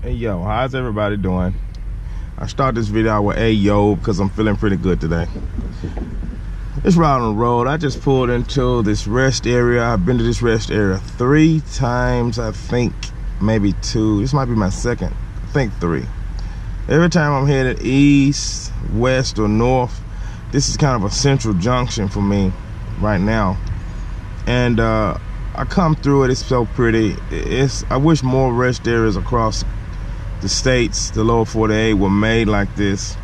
Hey yo, how's everybody doing? I start this video out with yo because I'm feeling pretty good today. It's right on the road. I just pulled into this rest area. I've been to this rest area 3 times, I think, maybe 2. This might be my second, I think 3. Every time I'm headed east, west, or north, this is kind of a central junction for me right now. And I come through it, it's so pretty. I wish more rest areas across the states, the lower 48, were made like this.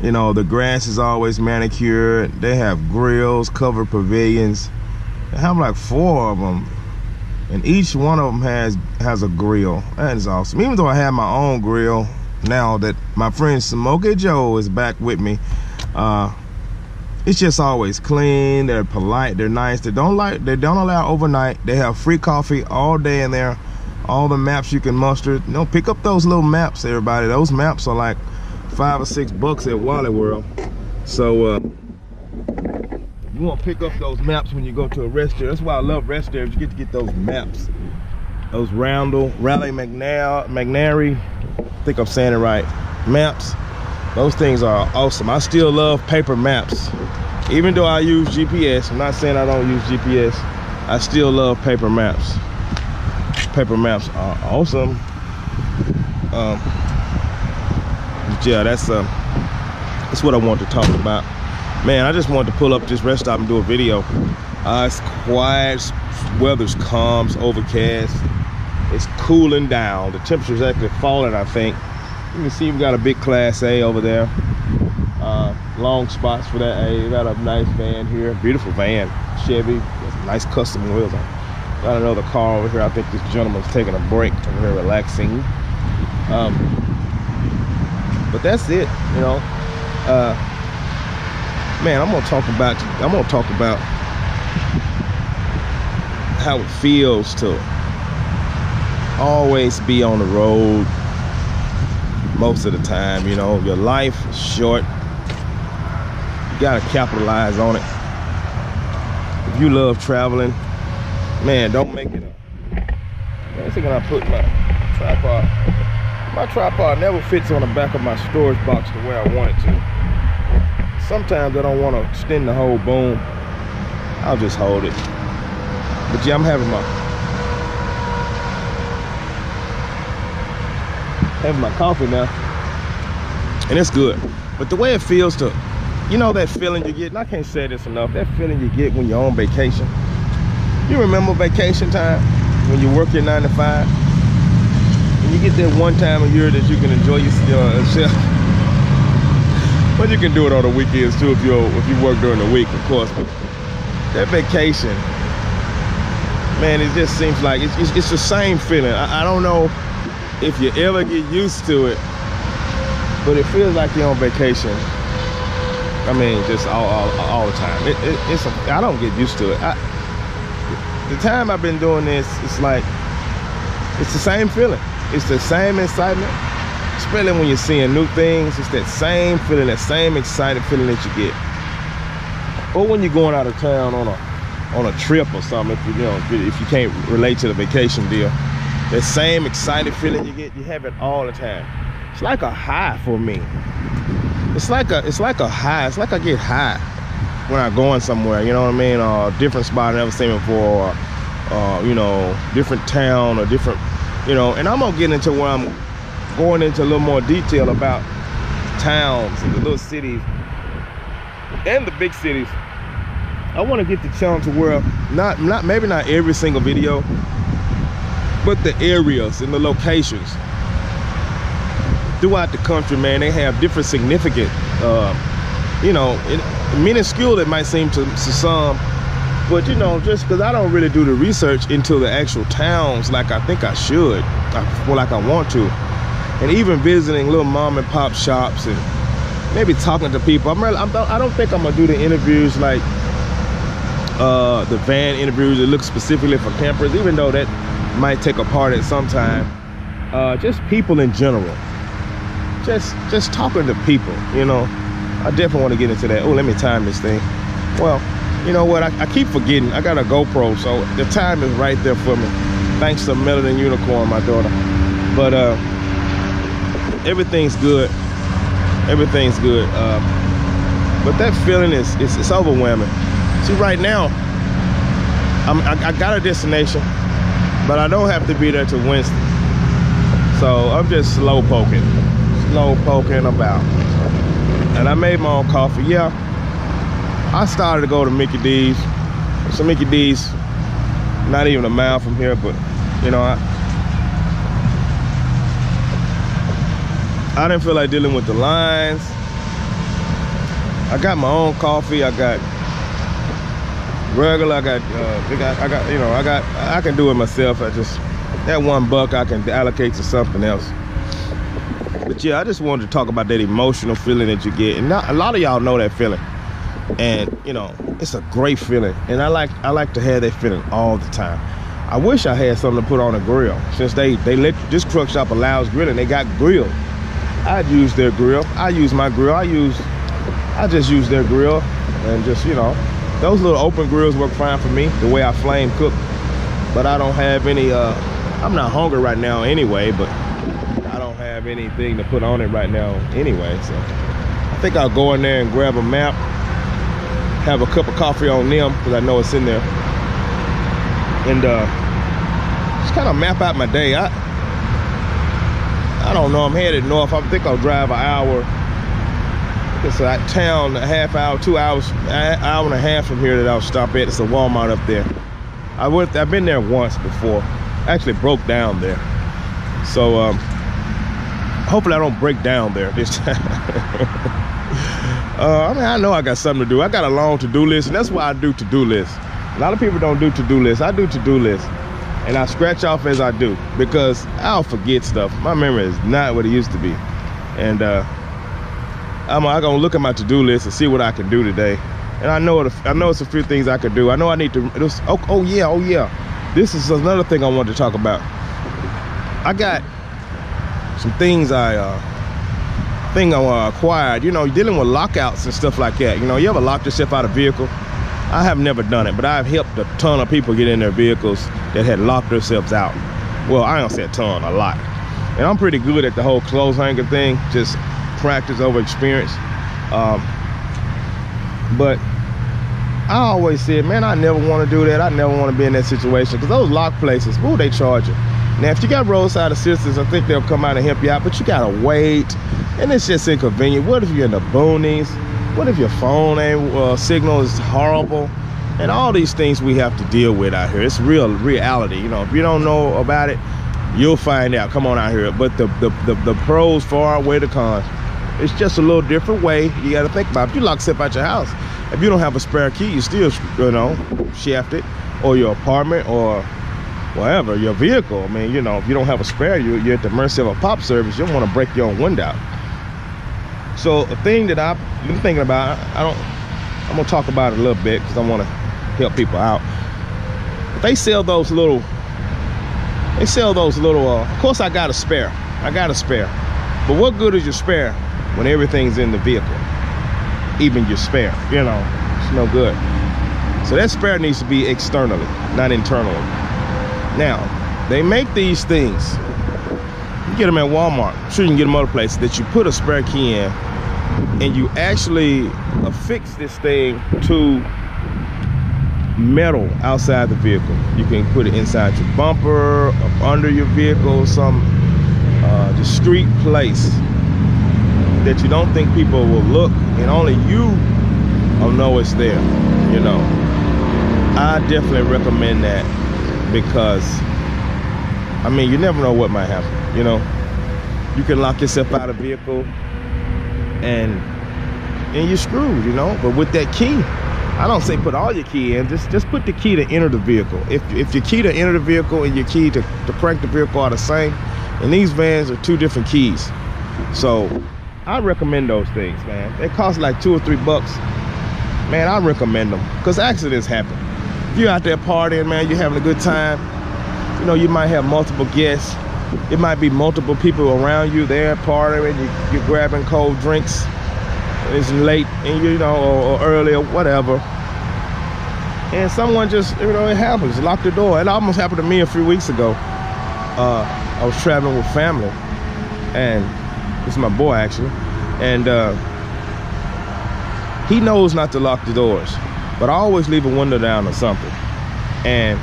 You know, the grass is always manicured. They have grills, covered pavilions. They have like 4 of them, and each one of them has a grill. That is awesome. Even though I have my own grill now that my friend Smokey Joe is back with me, it's just always clean. They're polite. They're nice. They don't allow overnight. They have free coffee all day in there. All the maps you can muster. You know, pick up those little maps, everybody. Those maps are like $5 or $6 at Wally World. So you want to pick up those maps when you go to a rest area. That's why I love rest areas. You get those maps. Those Raleigh McNary, I think I'm saying it right, maps. Those things are awesome. I still love paper maps. Even though I use GPS, I'm not saying I don't use GPS, I still love paper maps. Paper maps are awesome. Yeah, that's what I want to talk about. Man, I just wanted to pull up this rest stop and do a video. It's quiet, weather's calm, it's overcast. It's cooling down. The temperature's actually falling, I think. You can see we've got a big Class A over there. Long spots for that A. We got a nice van here, beautiful van, Chevy, nice custom wheels on. Got another car over here. I think this gentleman's taking a break over here, relaxing. But that's it, you know. Man, I'm gonna talk about how it feels to always be on the road most of the time. You know, your life is short. You gotta capitalize on it. If you love traveling, man, don't make it up. I think I put my tripod. My tripod never fits on the back of my storage box the way I want it to. Sometimes I don't want to extend the whole boom. I'll just hold it. But yeah, I'm having my coffee now, and it's good. But the way it feels to, you know, that feeling you get, and I can't say this enough, that feeling you get when you're on vacation. You remember vacation time when you work your 9 to 5? And you get that one time a year that you can enjoy yourself. But you can do it on the weekends too if you work during the week, of course. But that vacation, man, it just seems like it's the same feeling. I don't know if you ever get used to it, but it feels like you're on vacation. I mean, just all the time. I don't get used to it. The time I've been doing this, it's the same feeling. It's the same excitement, especially when you're seeing new things. It's that same feeling, that same excited feeling that you get. Or when you're going out of town on a trip or something, if you can't relate to the vacation deal, that same excited feeling you get, you have it all the time. It's like a high for me. It's like a high. It's like I get high when I'm going somewhere, you know what I mean? Or a different spot I've never seen before, or you know, different town or different, you know. And I'm gonna get into where I'm going into a little more detail about towns and the little cities and the big cities. I want to get the channel to where maybe not every single video, but the areas and the locations throughout the country, man, they have different significant, you know, minuscule it might seem to some, but you know, just because I don't really do the research into the actual towns like I think I should, like I want to, and even visiting little mom and pop shops and maybe talking to people. I don't think I'm gonna do the interviews like the van interviews that look specifically for campers, even though that might take a part at some time. Just people in general, just talking to people, you know. I definitely want to get into that. Oh, let me time this thing. Well, you know what, I keep forgetting I got a GoPro, so the time is right there for me, thanks to Melanin Unicorn, my daughter. But everything's good. Everything's good. But that feeling it's overwhelming. See, right now, I got a destination, but I don't have to be there till Wednesday. So I'm just slow poking about. And I made my own coffee. Yeah, I started to go to Mickey D's. So Mickey D's, not even a mile from here, but you know, I didn't feel like dealing with the lines. I got my own coffee. I got regular. I can do it myself. That $1 I can allocate to something else. But yeah, I just wanted to talk about that emotional feeling that you get, and a lot of y'all know that feeling. And you know, it's a great feeling, and I like to have that feeling all the time. I wish I had something to put on a grill, since they let this truck shop allows grilling. They got grill. I'd use their grill. I use my grill. I just use their grill, and just, you know, those little open grills work fine for me, the way I flame cook. But I don't have any. I'm not hungry right now anyway, but I don't have anything to put on it right now anyway. So I think I'll go in there and grab a map, have a cup of coffee on them, because I know it's in there, and just kind of map out my day. I don't know, I'm headed north. I think I'll drive an hour. It's a town, a half hour, 2 hours, an hour and a half from here that I'll stop at. It's a Walmart up there. I've been there once before. Actually broke down there. So hopefully I don't break down there this time. I mean, I know I got something to do. I got a long to-do list, and that's why I do to-do lists. A lot of people don't do to-do lists. I do to-do lists, and I scratch off as I do, because I'll forget stuff. My memory is not what it used to be. And I'm gonna look at my to-do list and see what I can do today. And I know it's a few things I could do. I know I need to. Oh yeah. This is another thing I wanted to talk about. I got some things I acquired. You know, dealing with lockouts and stuff like that. You know, you ever locked yourself out of a vehicle? I have never done it, but I've helped a ton of people get in their vehicles that had locked themselves out. Well, I don't say a ton, a lot. And I'm pretty good at the whole clothes hanger thing. Just practice over experience. But I always said, man, I never want to do that. I never want to be in that situation, because those lock places, ooh, they charge you. Now, if you got roadside assistance, I think they'll come out and help you out, but you gotta wait, and it's just inconvenient. What if you're in the boonies? What if your phone signal is horrible? And all these things we have to deal with out here. It's real reality. You know, if you don't know about it, you'll find out. Come on out here. But the pros far outweigh the cons. It's just a little different way you got to think about it. If you lock yourself out your house, if you don't have a spare key, you still, you know, shaft it, or your apartment, or whatever, your vehicle. I mean, you know, if you don't have a spare, you're at the mercy of a pop service. You don't want to break your own window out. So a thing that I've been thinking about, I'm gonna talk about it a little bit, because I want to help people out. But they sell those little. Of course, I got a spare. But what good is your spare when everything's in the vehicle? Even your spare, you know, it's no good. So that spare needs to be externally, not internally. Now, they make these things. You get them at Walmart. I'm sure you can get them other places, that you put a spare key in, and you actually affix this thing to metal outside the vehicle. You can put it inside your bumper, up under your vehicle, some discreet place that you don't think people will look, and only you will know it's there. You know, I definitely recommend that, because I mean, you never know what might happen. You know, you can lock yourself out of a vehicle and you're screwed, you know. But with that key, I don't say put all your key in, just put the key to enter the vehicle. If your key to enter the vehicle and your key to crank the vehicle are the same, and these vans are 2 different keys. So I recommend those things, man. They cost like $2 or $3. Man, I recommend them, because accidents happen. If you're out there partying, man, you're having a good time, you know, you might have multiple guests. It might be multiple people around you there partying, you're grabbing cold drinks, it's late, and you know, or early, or whatever, and someone just, you know, it happens, lock the door. It almost happened to me a few weeks ago. I was traveling with family, and this is my boy actually, and he knows not to lock the doors, but I always leave a window down or something. And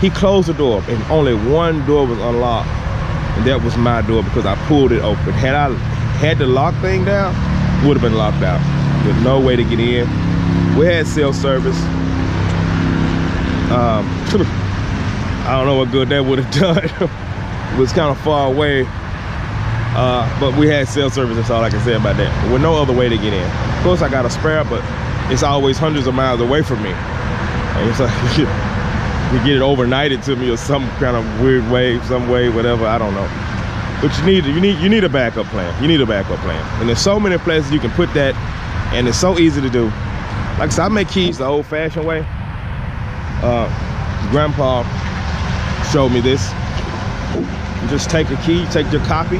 he closed the door, and only one door was unlocked, and that was my door because I pulled it open. Had I had the lock thing down, would have been locked out. There's no way to get in. We had cell service. I don't know what good that would have done. It was kind of far away, but we had cell service. That's all I can say about that. There was no other way to get in. Of course, I got a spare, but it's always hundreds of miles away from me. And it's like you get it overnighted to me or some kind of weird way, some way, whatever. I don't know. But you need a backup plan. You need a backup plan. And there's so many places you can put that, and it's so easy to do. Like I said, I make keys the old-fashioned way. Grandpa showed me this. You just take a key, take your copy.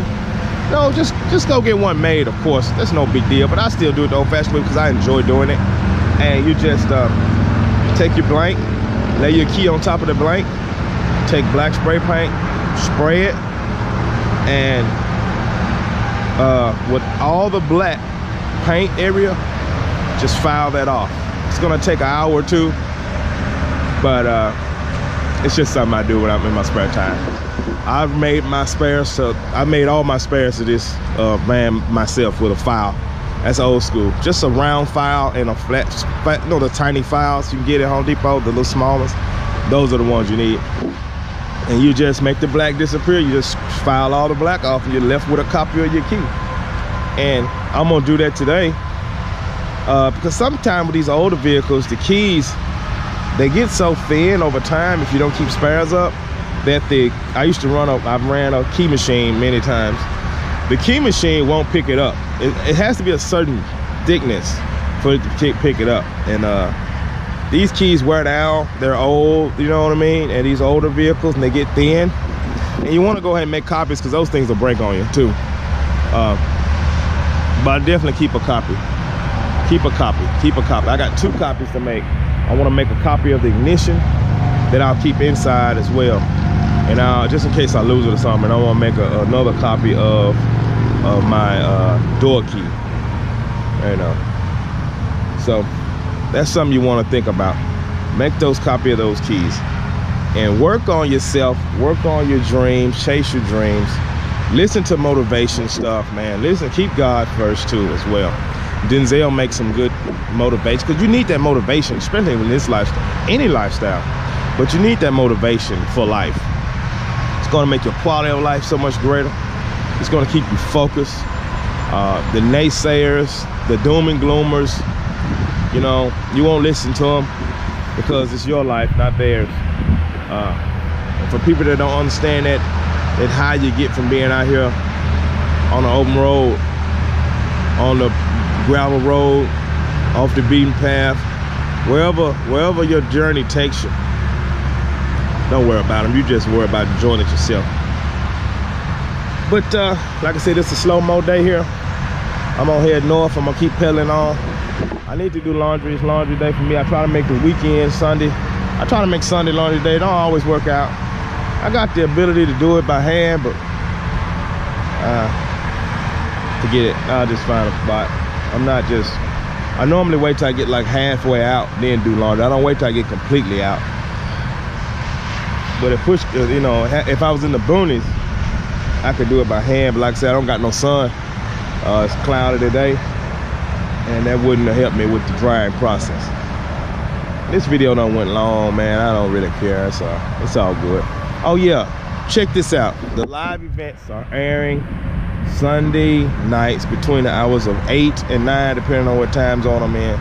No, just go get one made, of course. That's no big deal, but I still do it the old-fashioned way because I enjoy doing it. And you just take your blank, lay your key on top of the blank, take black spray paint, spray it, and with all the black paint area, just file that off. It's gonna take an hour or two, but it's just something I do when I'm in my spare time. I've made my spares, so I made all my spares to this man myself with a file. That's old school. Just a round file and a flat, you know, the tiny files you can get at Home Depot, the little small ones. Those are the ones you need. And you just make the black disappear. You just file all the black off and you're left with a copy of your key. And I'm gonna do that today because sometimes with these older vehicles, the keys, they get so thin over time if you don't keep spares up that I've ran a key machine many times. The key machine won't pick it up. It has to be a certain thickness for it to pick it up. And these keys wear down, they're old, you know what I mean? And these older vehicles, and they get thin. And you wanna go ahead and make copies because those things will break on you too. But definitely keep a copy. Keep a copy, keep a copy. I got 2 copies to make. I wanna make a copy of the ignition that I'll keep inside as well. And just in case I lose it or something, I wanna make another copy of my door key, you know. So that's something you want to think about. Make those copy of those keys and work on yourself, work on your dreams, chase your dreams, listen to motivation stuff, man. Listen, keep God first too as well. Denzel makes some good motivation because you need that motivation, especially in this lifestyle, any lifestyle, but you need that motivation for life. It's going to make your quality of life so much greater. It's going to keep you focused. The naysayers, the doom and gloomers, you know, you won't listen to them because it's your life, not theirs. For people that don't understand that how you get from being out here on the open road, on the gravel road, off the beaten path, wherever your journey takes you, don't worry about them. You just worry about enjoying it yourself. But like I said, it's a slow-mo day here. I'm gonna head north. I'm gonna keep pedaling on. I need to do laundry. It's laundry day for me. I try to make the weekend Sunday. I try to make Sunday laundry day. It don't always work out. I got the ability to do it by hand, but forget it. I'll just find a spot. I normally wait till I get like halfway out, then do laundry. I don't wait till I get completely out. But you know, if I was in the boonies, I could do it by hand. But like I said, I don't got no sun. It's cloudy today, and that wouldn't have helped me with the drying process. This video done went long, man. I don't really care. It's all good. Oh yeah, check this out. The live events are airing Sunday nights between the hours of 8 and 9, depending on what time zone I'm in.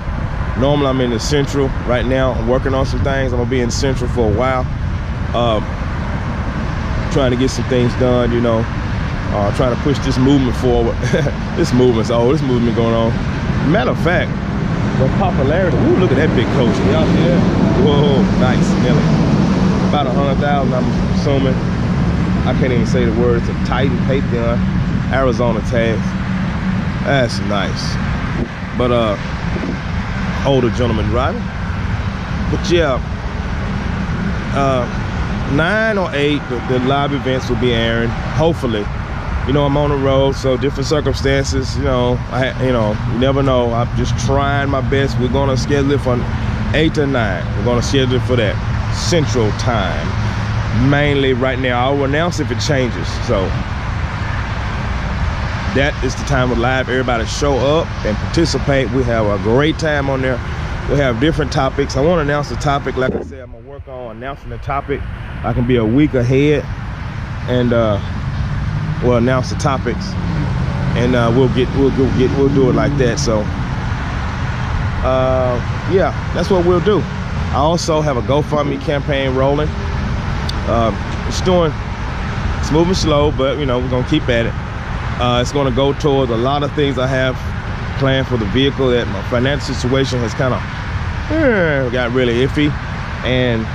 Normally I'm in the Central. Right now I'm working on some things. I'm gonna be in Central for a while. Trying to get some things done, you know. Trying to push this movement forward. This movement's old. This movement going on. Matter of fact, the popularity. Ooh, look at that big coach. Y'all see that? Whoa, nice, Nelly. About 100,000, I'm assuming. I can't even say the words. A Titan Pantheon, Arizona tags. That's nice. But older gentleman driving. But yeah, 9 or 8, the live events will be airing, hopefully. You know, I'm on the road, so different circumstances, you know, you never know. I'm just trying my best. We're gonna schedule it from 8 to 9. We're gonna schedule it for that Central Time. Mainly right now, I'll announce if it changes. So that is the time of live. Everybody show up and participate. We have a great time on there. We have different topics. I want to announce the topic. Like I said, I'm gonna work on announcing the topic. I can be a week ahead, and we'll announce the topics, and we'll do it like that. So yeah, that's what we'll do. I also have a GoFundMe campaign rolling. It's moving slow, but you know, we're gonna keep at it. It's gonna go towards a lot of things I have planned for the vehicle. That my financial situation has kind of got really iffy, and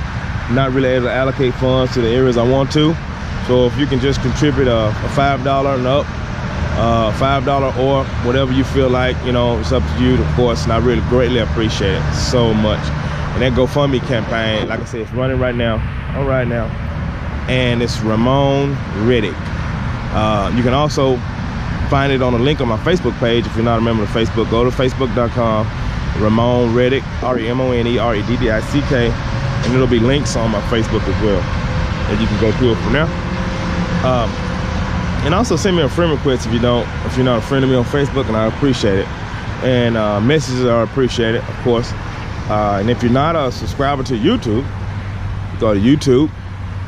not really able to allocate funds to the areas I want to. So if you can just contribute a $5 and up, $5 or whatever you feel like, you know, it's up to you, of course, and I really greatly appreciate it so much. And that GoFundMe campaign, like I said, it's running right now, and it's Ramon Reddick. You can also find it on a link on my Facebook page. If you're not a member of Facebook, go to facebook.com, Ramon Reddick, RemoneReddick, and it'll be links on my Facebook as well, and you can go through it from there. And also send me a friend request if you're not a friend of me on Facebook, and I appreciate it. And messages are appreciated, of course. And if you're not a subscriber to YouTube, go to YouTube.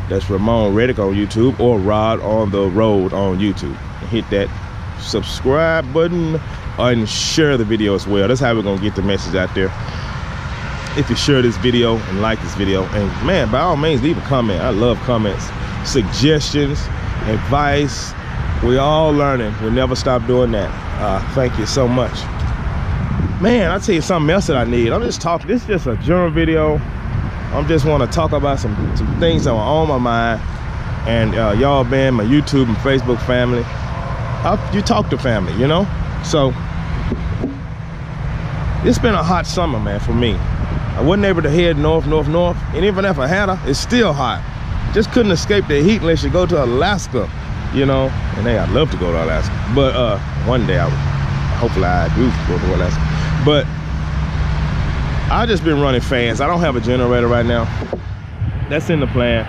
That's Ramon Reddick on YouTube, or Rod on the Road on YouTube. And hit that subscribe button and share the video as well. That's how we're gonna get the message out there. If you share this video and like this video, and man, by all means, leave a comment. I love comments, suggestions, advice. We all learning. We'll never stop doing that. Thank you so much. Man, I'll tell you something else that I need. I'm just talking. This is just a general video. I just want to talk about some things that are on my mind. And y'all been my YouTube and Facebook family. You talk to family, you know? So it's been a hot summer, man, for me. I wasn't able to head north, and even if I had her, it's still hot. Just couldn't escape the heat unless you go to Alaska, you know. And hey, I'd love to go to Alaska, but one day hopefully I do go to Alaska. But I just been running fast. I don't have a generator right now. That's in the plan.